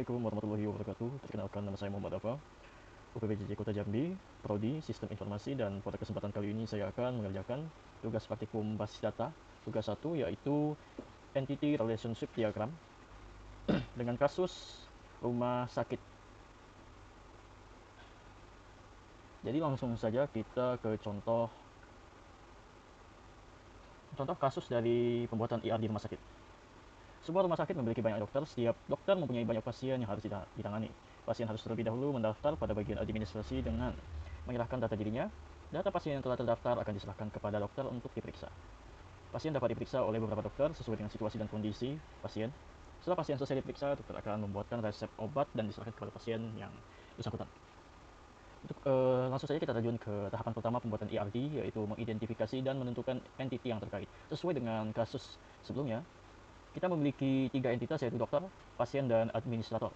Assalamualaikum warahmatullahi wabarakatuh. Perkenalkan, nama saya Muhammad Afa, UPBJJ Kota Jambi, Prodi Sistem Informasi, dan pada kesempatan kali ini saya akan mengerjakan tugas praktikum basis data. Tugas 1 yaitu Entity Relationship Diagram dengan kasus rumah sakit. Jadi langsung saja kita ke contoh kasus dari pembuatan IR di rumah sakit. Sebuah rumah sakit memiliki banyak dokter. Setiap dokter mempunyai banyak pasien yang harus ditangani. Pasien harus terlebih dahulu mendaftar pada bagian administrasi dengan menyerahkan data dirinya. Data pasien yang telah terdaftar akan diserahkan kepada dokter untuk diperiksa. Pasien dapat diperiksa oleh beberapa dokter sesuai dengan situasi dan kondisi pasien. Setelah pasien selesai diperiksa, dokter akan membuatkan resep obat dan diserahkan kepada pasien yang bersangkutan. Langsung saja kita terjun ke tahapan pertama pembuatan ERD, yaitu mengidentifikasi dan menentukan entiti yang terkait. Sesuai dengan kasus sebelumnya, kita memiliki 3 entitas, yaitu dokter, pasien, dan administrator.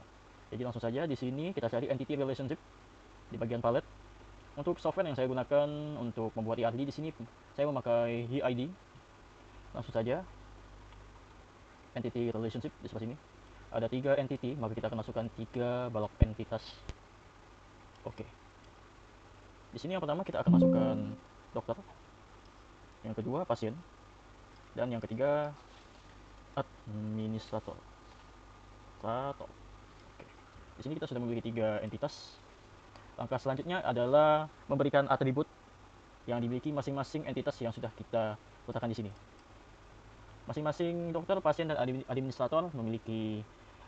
Jadi langsung saja di sini kita cari entity relationship di bagian palette. Untuk software yang saya gunakan untuk membuat ERD di sini saya memakai HID. Langsung saja entity relationship di sebelah sini. Ada 3 entity, maka kita akan masukkan 3 balok entitas. Oke. Di sini yang pertama kita akan masukkan dokter, yang kedua pasien, dan yang ketiga administrator. Oke. Di sini kita sudah memiliki 3 entitas. Langkah selanjutnya adalah memberikan atribut yang dimiliki masing-masing entitas yang sudah kita letakkan di sini. Masing-masing dokter, pasien, dan administrator memiliki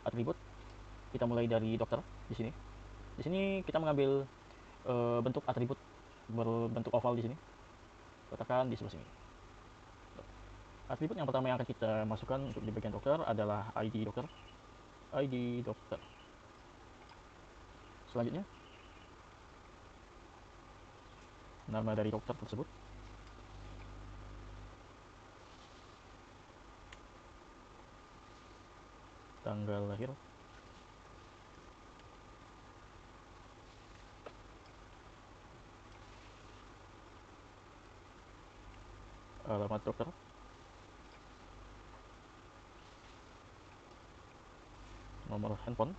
atribut. Kita mulai dari dokter di sini. Di sini kita mengambil bentuk atribut berbentuk oval di sini. Letakkan di sebelah sini. Atribut yang pertama yang akan kita masukkan untuk di bagian dokter adalah ID dokter. ID dokter. Selanjutnya, nama dari dokter tersebut. Tanggal lahir. Alamat dokter. Nomor handphone.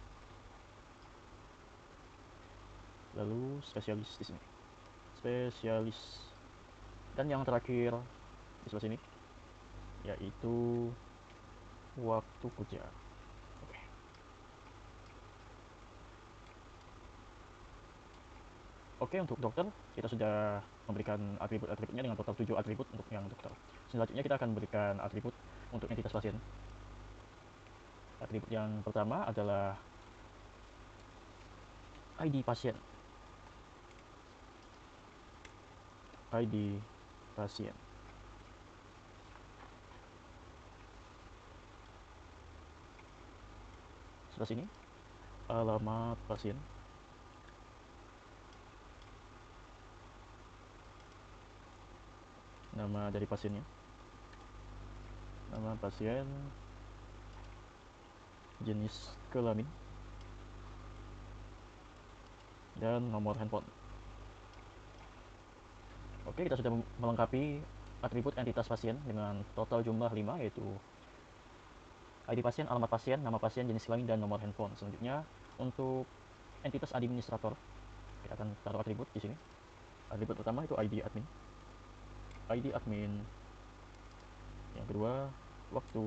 Lalu spesialis di sini. Spesialis. Dan yang terakhir di sebelah sini yaitu waktu kerja. Oke. Oke, untuk dokter kita sudah memberikan atribut-atributnya dengan total 7 atribut untuk yang dokter. Selanjutnya kita akan memberikan atribut untuk entitas pasien. Atribut yang pertama adalah ID pasien. ID pasien. Sebelah sini alamat pasien. Nama dari pasiennya. Nama pasien, jenis kelamin, dan nomor handphone. Oke, kita sudah melengkapi atribut entitas pasien dengan total jumlah 5, yaitu ID pasien, alamat pasien, nama pasien, jenis kelamin, dan nomor handphone. Selanjutnya, untuk entitas administrator, kita akan taruh atribut di sini. Atribut pertama itu ID admin. ID admin. Yang kedua, waktu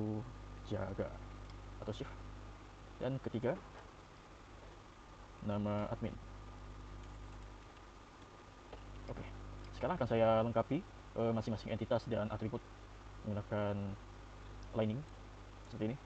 jaga atau shift. Dan ketiga, nama admin. Oke, sekarang akan saya lengkapi masing-masing entitas dan atribut menggunakan lining seperti ini.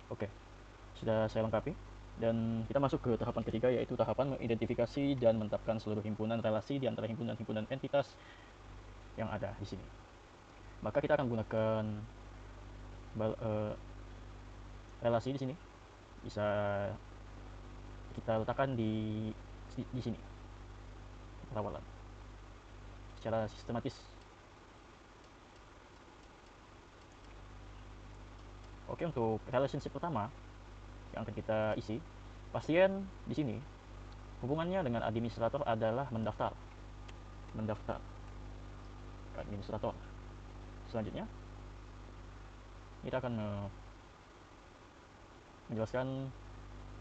Oke, sudah saya lengkapi. Dan kita masuk ke tahapan ketiga, yaitu tahapan mengidentifikasi dan menetapkan seluruh himpunan relasi di antara himpunan-himpunan entitas yang ada di sini. Maka kita akan gunakan relasi di sini. Bisa kita letakkan di sini. perawalan secara sistematis. Oke, untuk relationship pertama yang akan kita isi, pasien di sini hubungannya dengan administrator adalah mendaftar ke administrator. Selanjutnya kita akan menjelaskan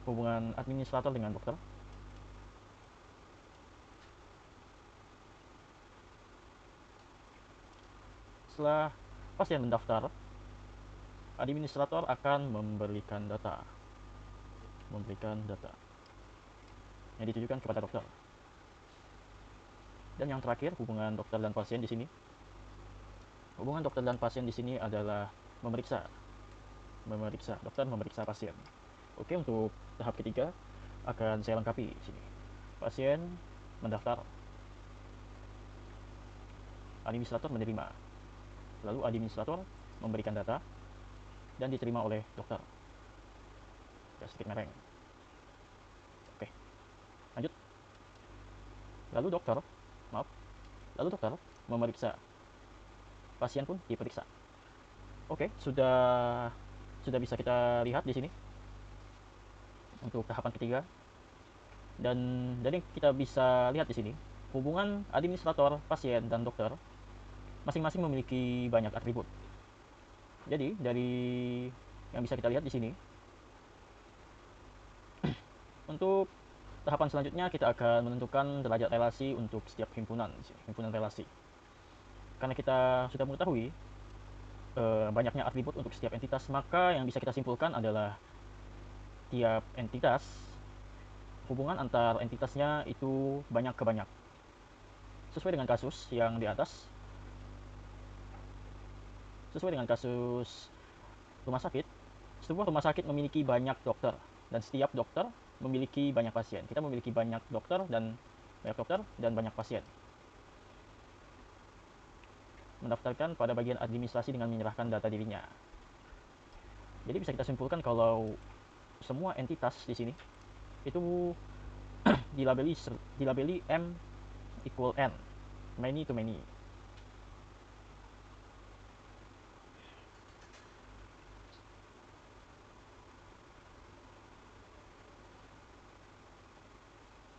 hubungan administrator dengan dokter. Setelah pasien mendaftar, administrator akan memberikan data yang ditujukan kepada dokter. Dan yang terakhir, hubungan dokter dan pasien di sini. Hubungan dokter dan pasien di sini adalah memeriksa. Dokter memeriksa pasien. Oke, untuk tahap ketiga akan saya lengkapi di sini. Pasien mendaftar, administrator menerima, lalu administrator memberikan data dan diterima oleh dokter. Ya, sedikit mereng. Oke, lanjut. Lalu dokter memeriksa, pasien pun diperiksa. Oke, sudah bisa kita lihat di sini untuk tahapan ketiga. Dan dari kita bisa lihat di sini, hubungan administrator, pasien, dan dokter masing-masing memiliki banyak atribut. Jadi, dari yang bisa kita lihat di sini, untuk tahapan selanjutnya kita akan menentukan derajat relasi untuk setiap himpunan relasi. Karena kita sudah mengetahui banyaknya atribut untuk setiap entitas, maka yang bisa kita simpulkan adalah tiap entitas, hubungan antar entitasnya itu banyak ke banyak. Sesuai dengan kasus yang di atas, sesuai dengan kasus rumah sakit, sebuah rumah sakit memiliki banyak dokter, dan setiap dokter memiliki banyak pasien. Kita memiliki banyak dokter dan banyak pasien. Mendaftarkan pada bagian administrasi dengan menyerahkan data dirinya. Jadi bisa kita simpulkan kalau semua entitas di sini itu dilabeli M equal N, many to many.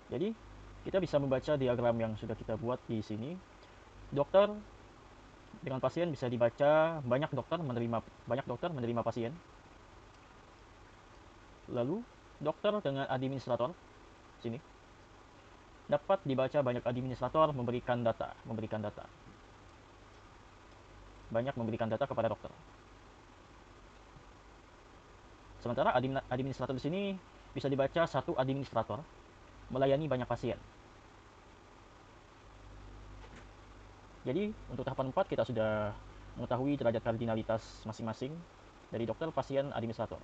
Jadi kita bisa membaca diagram yang sudah kita buat di sini. Dokter dengan pasien bisa dibaca banyak dokter menerima pasien. Lalu dokter dengan administrator sini dapat dibaca banyak administrator memberikan data. Banyak memberikan data kepada dokter. Sementara administrator di sini bisa dibaca satu administrator melayani banyak pasien. Jadi untuk tahapan 4 kita sudah mengetahui derajat kardinalitas masing-masing dari dokter, pasien, administrator.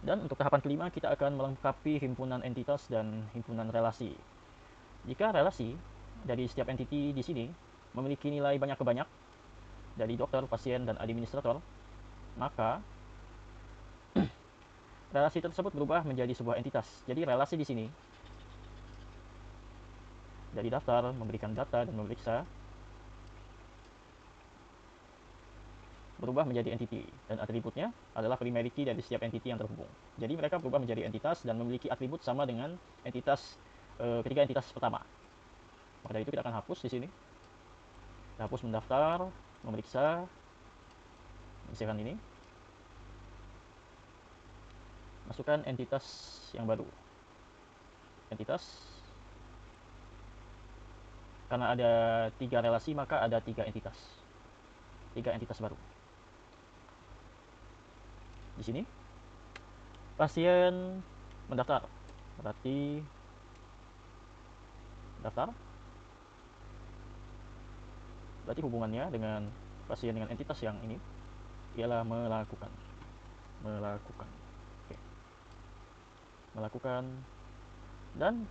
Dan untuk tahapan kelima kita akan melengkapi himpunan entitas dan himpunan relasi. Jika relasi dari setiap entiti di sini memiliki nilai banyak ke banyak dari dokter, pasien, dan administrator, maka relasi tersebut berubah menjadi sebuah entitas. Jadi relasi di sini dari daftar, memberikan data, dan memeriksa berubah menjadi entity, dan atributnya adalah primary key dari setiap entity yang terhubung. Jadi mereka berubah menjadi entitas dan memiliki atribut sama dengan ketiga entitas pertama. Maka dari itu kita akan hapus di sini. Kita hapus mendaftar, memeriksa, misalkan ini. Masukkan entitas yang baru. Entitas. Karena ada 3 relasi, maka ada 3 entitas. 3 entitas baru. Di sini pasien mendaftar, berarti daftar, berarti hubungannya dengan pasien dengan entitas yang ini ialah melakukan. Oke. Melakukan. Dan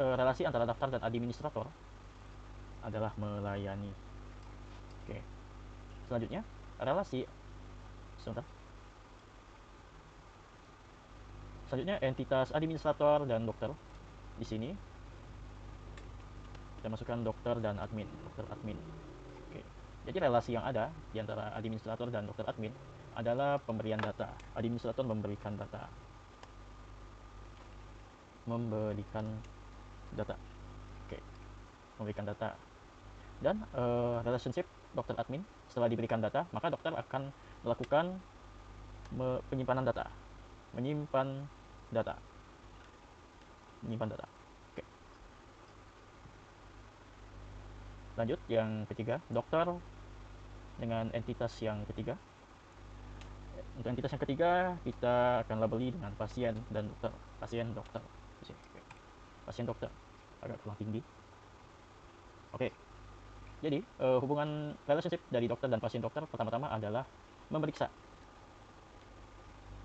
relasi antara daftar dan administrator adalah melayani. Oke. Selanjutnya relasi Selanjutnya entitas administrator dan dokter di sini Kita masukkan dokter dan admin, dokter admin. Oke. Jadi relasi yang ada di antara administrator dan dokter admin adalah pemberian data. Administrator memberikan data. Memberikan data. Oke. Memberikan data. Dan relationship dokter admin, setelah diberikan data, maka dokter akan melakukan penyimpanan data. Menyimpan data. Menyimpan data. Oke. Lanjut, yang ketiga, dokter dengan entitas yang ketiga. Untuk entitas yang ketiga, kita akan labeli dengan pasien dan dokter. Pasien, dokter. Pasien, dokter. Agak kurang tinggi. Oke. Jadi, hubungan relationship dari dokter dan pasien dokter pertama-tama adalah memeriksa.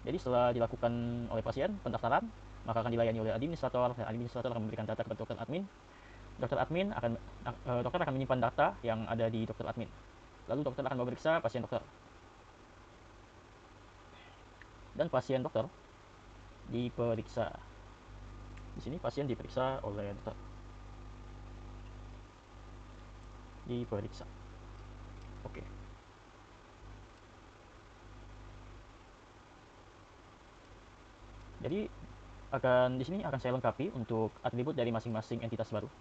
Jadi, setelah dilakukan oleh pasien, pendaftaran, maka akan dilayani oleh administrator, dan administrator akan memberikan data kepada dokter admin. Dokter akan menyimpan data yang ada di dokter admin. Lalu dokter akan memeriksa pasien dokter. Dan pasien dokter diperiksa. Di sini pasien diperiksa oleh dokter. Diperiksa. Oke. Jadi di sini akan saya lengkapi untuk atribut dari masing-masing entitas baru.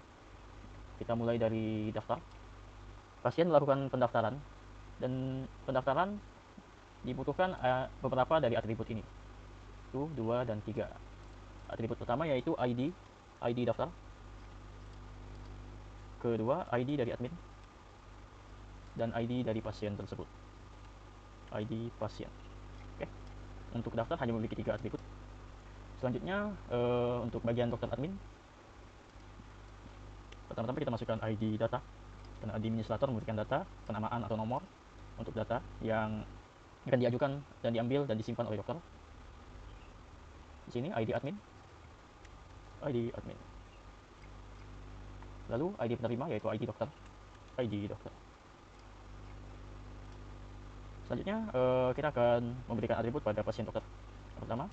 Kita mulai dari daftar. Pasien melakukan pendaftaran, dan pendaftaran dibutuhkan beberapa dari atribut ini. 1, 2, dan 3. Atribut pertama yaitu ID daftar. Kedua, ID dari admin. Dan ID dari pasien tersebut. ID pasien. Oke. Untuk daftar hanya memiliki 3 atribut. Selanjutnya, untuk bagian dokter admin, pertama-tama kita masukkan ID data. Karena administrator memberikan data, penamaan atau nomor untuk data yang akan diajukan dan diambil dan disimpan oleh dokter. Di sini ID admin. ID admin. Lalu ID penerima yaitu ID dokter. ID dokter. Selanjutnya, kita akan memberikan atribut pada pasien dokter. Yang pertama,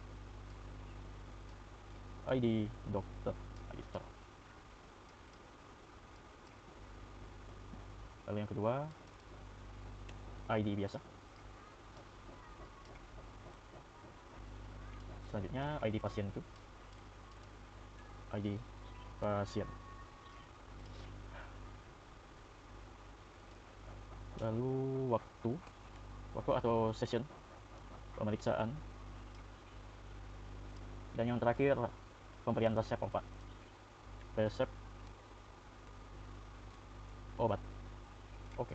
ID dokter. ID dokter. Lalu yang kedua, ID biasa. Selanjutnya, ID pasien itu. ID pasien. Lalu waktu atau session pemeriksaan. Dan yang terakhir, pemberian resep obat. Resep obat. Oke.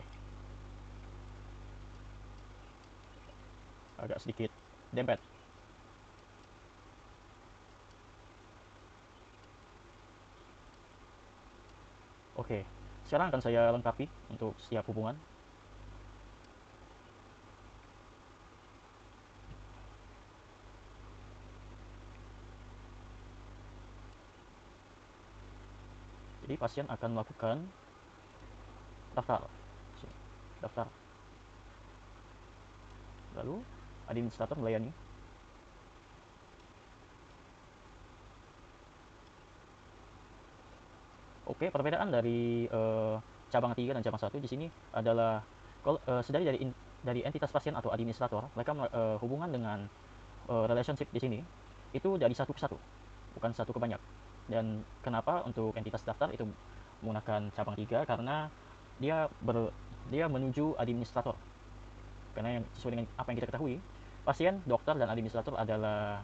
Agak sedikit dempet. Oke. Sekarang akan saya lengkapi untuk setiap hubungan. Jadi pasien akan melakukan daftar. Daftar. Lalu administrator melayani. Oke, perbedaan dari cabang 3 dan cabang 1 di sini adalah dari entitas pasien atau administrator, mereka hubungan dengan relationship di sini itu dari satu ke satu, bukan satu ke banyak. Dan kenapa untuk entitas daftar itu menggunakan cabang 3? Karena dia menuju administrator. Karena yang sesuai dengan apa yang kita ketahui, pasien, dokter, dan administrator adalah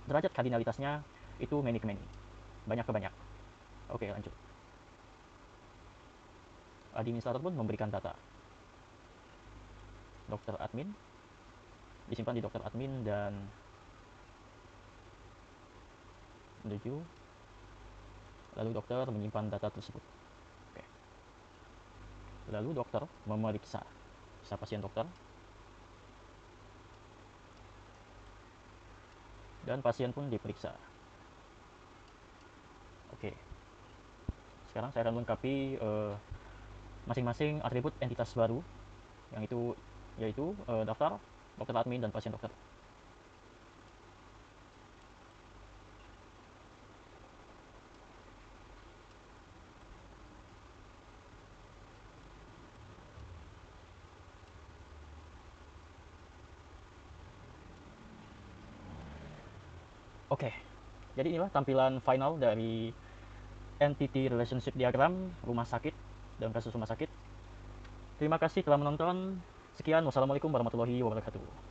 derajat kardinalitasnya itu many ke many, banyak ke banyak. Oke, lanjut. Administrator pun memberikan data. Dokter admin disimpan di dokter admin dan menuju, lalu dokter menyimpan data tersebut. Oke. Lalu dokter memeriksa pasien dokter, dan pasien pun diperiksa. Oke. Sekarang saya akan melengkapi masing-masing atribut entitas baru, yang itu yaitu daftar, dokter admin, dan pasien dokter. Oke, jadi inilah tampilan final dari entity relationship diagram rumah sakit dan kasus rumah sakit. Terima kasih telah menonton. Sekian, wassalamualaikum warahmatullahi wabarakatuh.